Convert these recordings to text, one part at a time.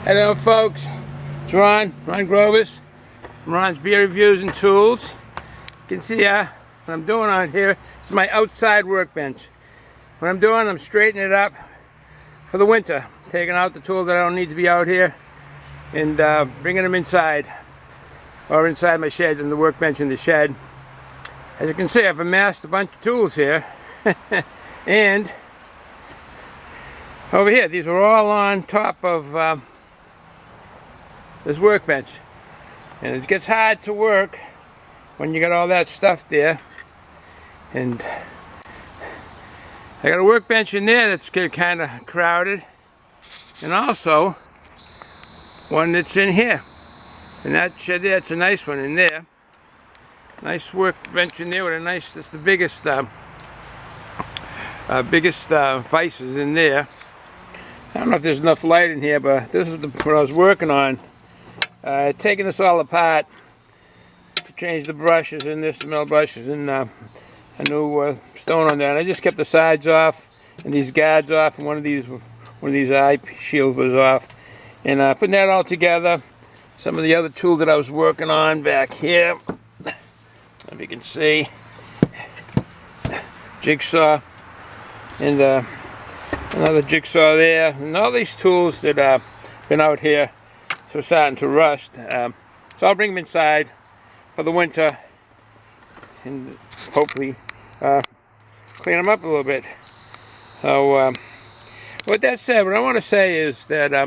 Hello folks, it's Ron Grovis, Ron's Beer Reviews and Tools. You can see what I'm doing on here. It's my outside workbench. What I'm doing, I'm straightening it up for the winter. Taking out the tools that I don't need to be out here and bringing them inside, or inside my shed, in the workbench in the shed. As you can see, I've amassed a bunch of tools here. And over here, these are all on top of this workbench, and it gets hard to work when you got all that stuff there. And I got a workbench in there that's kind of crowded, and also one that's in here, and that shed there, it's a nice one in there. Nice workbench in there with a nice, that's the biggest vices in there. I don't know if there's enough light in here, but this is what I was working on. Taking this all apart to change the brushes in this, the metal brushes, and a new stone on there. And I just kept the sides off and these guards off, and one of these eye shields was off. And putting that all together, some of the other tools that I was working on back here, if you can see, jigsaw, and another jigsaw there, and all these tools that been out here, so starting to rust. So I'll bring them inside for the winter and hopefully clean them up a little bit. So with that said, what I want to say is that I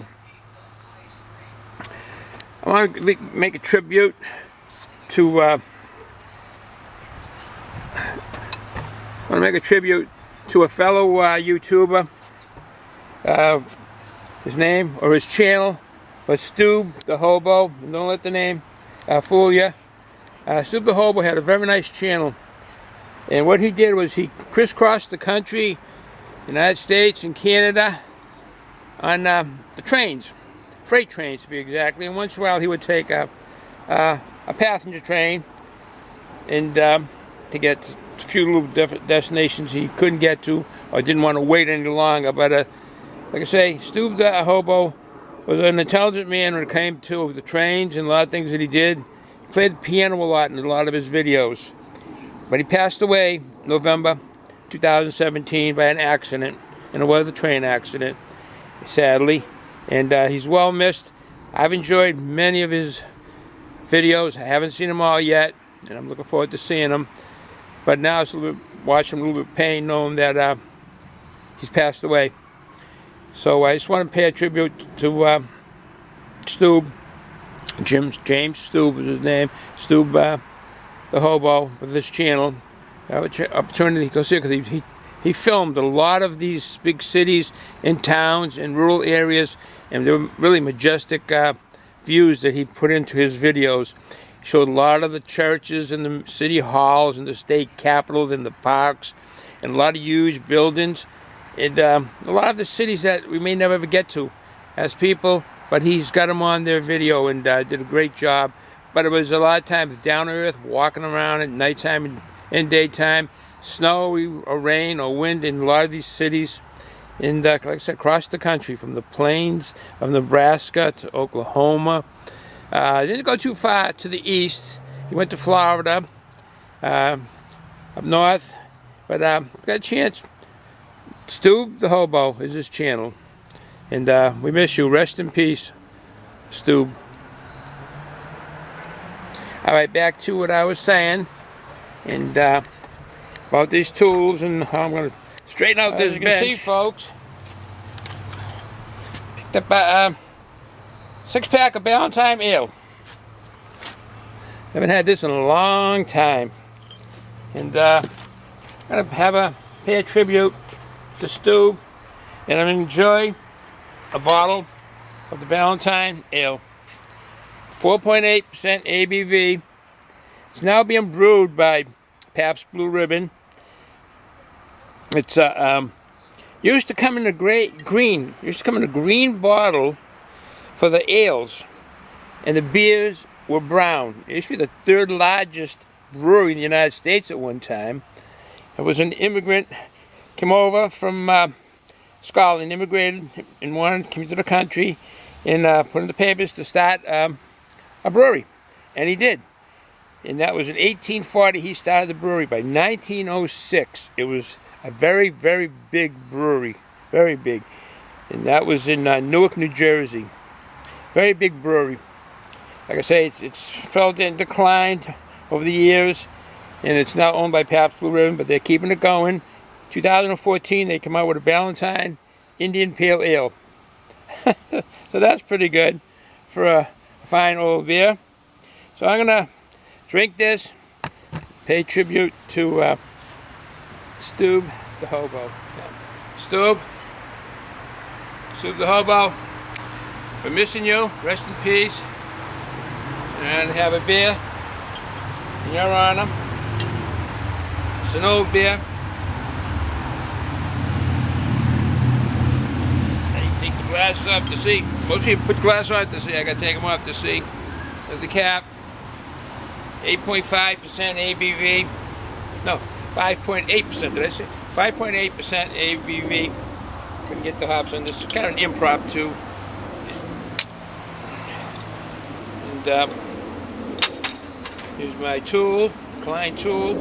want to make a tribute to a fellow YouTuber. His name, or his channel, was STOBE the HOBO. Don't let the name fool you. STOBE the HOBO had a very nice channel, and what he did was he crisscrossed the country, United States and Canada, on the trains, freight trains to be exactly. And once in a while he would take a passenger train, and to get a few little different destinations he couldn't get to or didn't want to wait any longer. But like I say, STOBE the HOBO was an intelligent man when it came to the trains and a lot of things that he did. He played the piano a lot in a lot of his videos. But he passed away November 2017 by an accident, and it was a train accident, sadly. And he's well missed. I've enjoyed many of his videos. I haven't seen them all yet, and I'm looking forward to seeing them. But now it's a little bit, watching a little bit of pain knowing that he's passed away. So I just want to pay a tribute to STOBE. James STOBE is his name. STOBE the HOBO with this channel. I have an opportunity to go see it because he filmed a lot of these big cities and towns and rural areas, and they were really majestic views that he put into his videos. He showed a lot of the churches and the city halls and the state capitals and the parks, and a lot of huge buildings. And a lot of the cities that we may never ever get to as people, but he's got them on their video and did a great job. But it was a lot of times down to earth, walking around at nighttime and daytime, snow or rain or wind in a lot of these cities. And like I said, across the country, from the plains of Nebraska to Oklahoma. Didn't go too far to the east. He went to Florida, up north, but got a chance. STOBE the HOBO is his channel, and we miss you. Rest in peace, STOBE. Alright, back to what I was saying, and about these tools and how I'm going to straighten out this bench. As you can see, folks, picked up a 6-pack of Valentine ale. Haven't had this in a long time, and I'm going to pay a tribute to STOBE, and I'm going to enjoy a bottle of the Valentine ale. 4.8% ABV. It's now being brewed by Pabst Blue Ribbon. It's used to come in a green bottle for the ales, and the beers were brown. It used to be the 3rd largest brewery in the United States at one time. It was an immigrant, came over from Scotland, immigrated and came to the country, and put in the papers to start a brewery, and he did. And that was in 1840 he started the brewery. By 1906 it was a very, very big brewery, very big, and that was in Newark, New Jersey. Very big brewery. Like I say, it's fell and declined over the years, and it's now owned by Pabst Blue Ribbon, but they're keeping it going. 2014 they come out with a Ballantine Indian Pale Ale. So that's pretty good for a fine old beer. So I'm gonna drink this, pay tribute to STOBE the HOBO. STOBE the HOBO, we're missing you, rest in peace, and have a beer in your honor. It's an old beer. Take the glass off to see. Most people put glass on to see. I gotta take them off to see. With the cap. 8.5% ABV. No, 5.8%. Did I say? 5.8% ABV. Couldn't get the hops on this. It's kind of an impromptu. And here's my tool, Klein tool.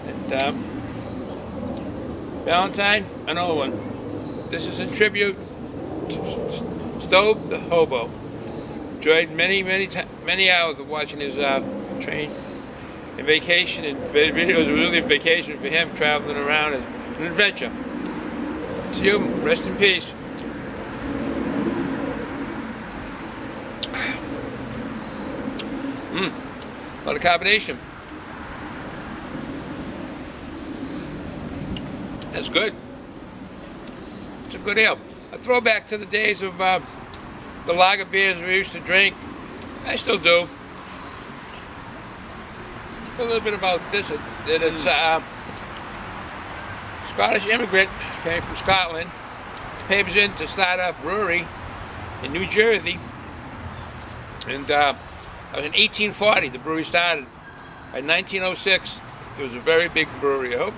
And Ballantine, another one. This is a tribute to STOBE the HOBO. Enjoyed many hours of watching his train and vacation, and videos were really a vacation for him, traveling around as an adventure. To you, rest in peace. A lot of carbonation. That's good. It's a good ale. A throwback to the days of the lager beers we used to drink. I still do. A little bit about this. It's Scottish immigrant, came from Scotland. Papers in to start a brewery in New Jersey. And that was in 1840 the brewery started. By 1906 it was a very big brewery. I don't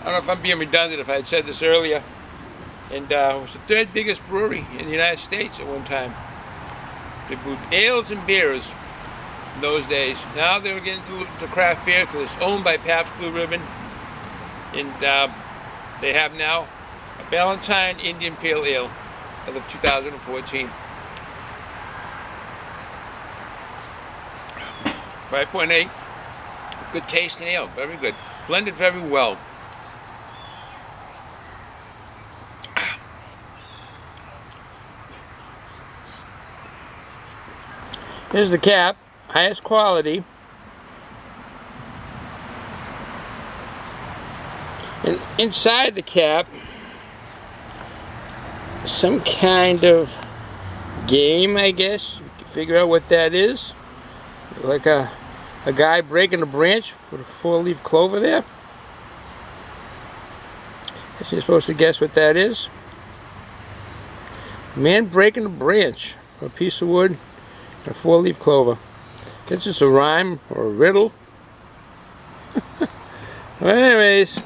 know if I'm being redundant if I had said this earlier. And it was the third biggest brewery in the United States at one time. They brewed ales and beers in those days. Now they're getting to craft beer because it's owned by Pabst Blue Ribbon. And they have now a Ballantine Indian Pale Ale as of 2014. 5.8. Good tasting ale, very good. Blended very well. Here's the cap, highest quality. And inside the cap, some kind of game, I guess. You can figure out what that is. Like a guy breaking a branch with a 4-leaf clover there. I guess you're supposed to guess what that is. Man breaking a branch, a piece of wood, and a 4-leaf clover. I guess it's a rhyme or a riddle. Well, anyways.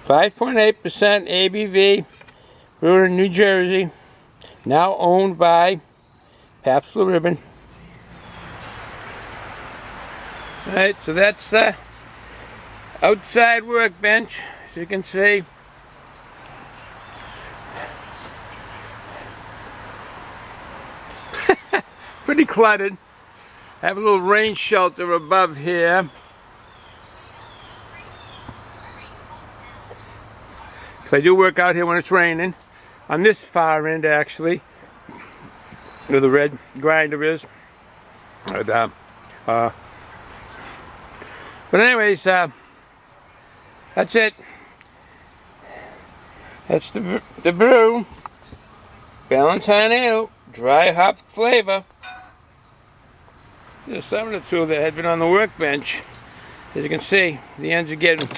.8% ABV, brewed in New Jersey, now owned by Pabst Blue Ribbon. Alright, so that's the outside workbench, as you can see. Pretty cluttered. I have a little rain shelter above here. I do work out here when it's raining, on this far end actually, where the red grinder is. But anyways, that's it. That's the brew. Ballantine Ale, dry hop flavor. There's some of the two that had been on the workbench. As you can see, the ends are getting,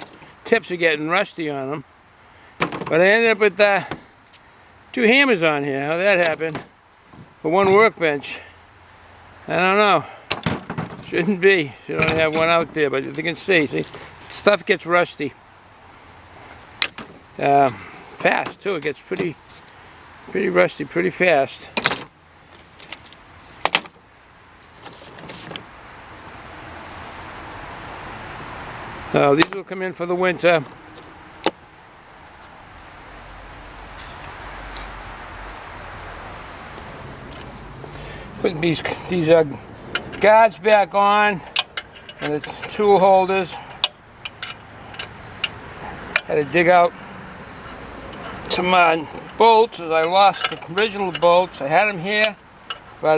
tips are getting rusty on them. But I ended up with 2 hammers on here. How that happened? For one workbench. I don't know. Shouldn't be. You don't have one out there, but you can see stuff gets rusty. Fast too. It gets pretty rusty pretty fast. So these will come in for the winter. Putting these guards back on, and the tool holders. Had to dig out some bolts, as I lost the original bolts. I had them here, but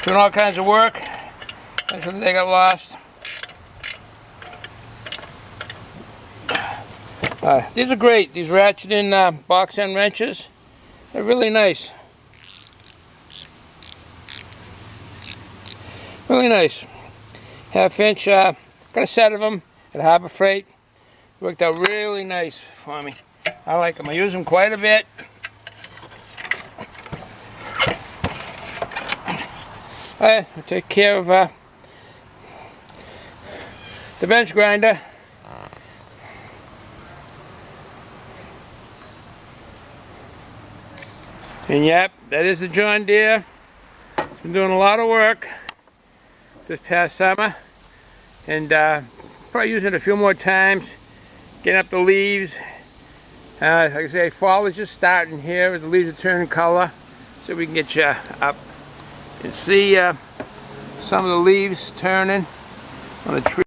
doing all kinds of work. They got lost. These are great. These ratchet-in box end wrenches. They're really nice. Really nice. Half-inch. Got a set of them at Harbor Freight. Worked out really nice for me. I like them. I use them quite a bit. I take care of the bench grinder. And yep, that is the John Deere. Been doing a lot of work this past summer, and probably using it a few more times, getting up the leaves. Like I say, fall is just starting here as the leaves are turning color, so we can get you up and see some of the leaves turning on the tree.